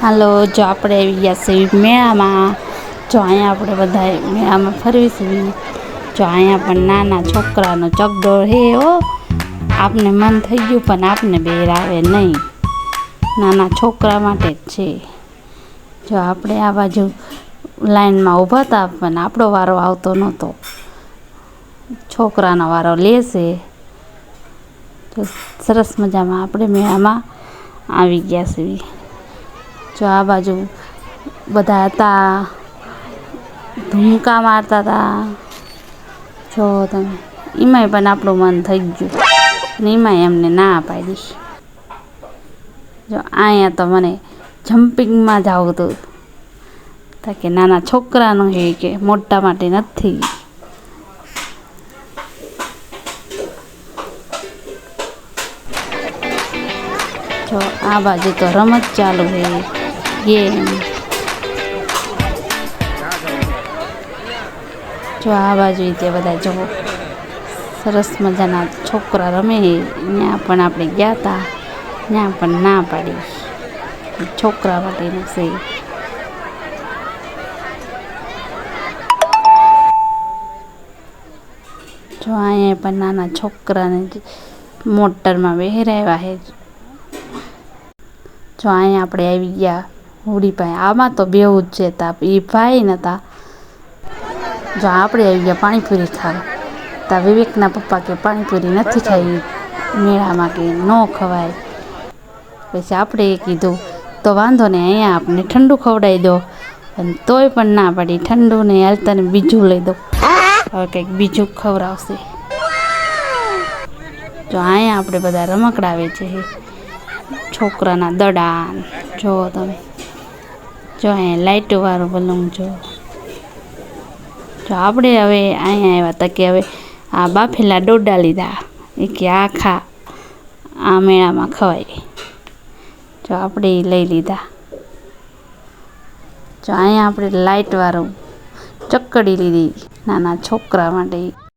હાલો, જો આપણે આવી ગયા છીએ મેળામાં. જો અહીંયા આપણે બધા મેળામાં ફરવી છીએ. જો અહીંયા પણ નાના છોકરાનો ચકડોળ હે હો. આપને મન થઈ ગયું પણ આપને બેરાવે નહીં. નાના છોકરા માટે જ છે. જો આપણે આ બાજુ લાઈનમાં ઊભા હતા પણ આપણો વારો આવતો નહોતો. છોકરાનો વારો લેશે. તો સરસ મજામાં આપણે મેળામાં આવી ગયા છીએ. જો આ બાજુ બધા હતા, ધૂમકા મારતા હતા. જો તમે એમાંય પણ આપણું મન થઈ ગયું અને એમાંય એમને ના પાડી. જો અહીંયા તો મને જમ્પિંગમાં જવું હતું કે નાના છોકરાનું છે કે મોટા માટે નથી. જો આ બાજુ તો રમત ચાલુ છે, ગેમ. જો આ બાજુ તે બધા જો સરસ મજાના છોકરા રમે. ત્યાં પણ આપણે ગયા હતા, ત્યાં પણ ના પાડી. છોકરા માટેનું છે. જો અહીંયા પણ નાના છોકરાને મોટરમાં બેહરાવ્યા છે. જો અહીંયા આપણે આવી ગયા હોડી પાસે. આમાં તો બેવું જ છે. એ ભાઈ નહોતા. જો આપણે આવી ગયા પાણીપુરી ખાવા. તા વિવેકના પપ્પા કે પાણીપુરી નથી ખાઈ મેળામાં, કે ન ખવાય. પછી આપણે કીધું તો વાંધો નહીં, અહીંયા આપણે ઠંડુ ખવડાવી દો. અને તોય પણ ના પાડી. ઠંડુ નહીં હાલતા ને બીજું લઈ દો. હવે કંઈક બીજું ખવડાવશે. જો અહીંયા આપણે બધા રમકડા વેચે છે. છોકરાના દડા. જો તમે જો અહીંયા લાઇટોવાળું બલૂન. જો આપણે હવે અહીંયા આવ્યા હતા કે હવે આ બાફેલા ડોડા લીધા. એ કે આખા આ મેળામાં ખવાય. જો આપણે એ લઈ લીધા. જો અહીંયા આપણે લાઇટવાળું ચક્કડી લીધી નાના છોકરા માટે.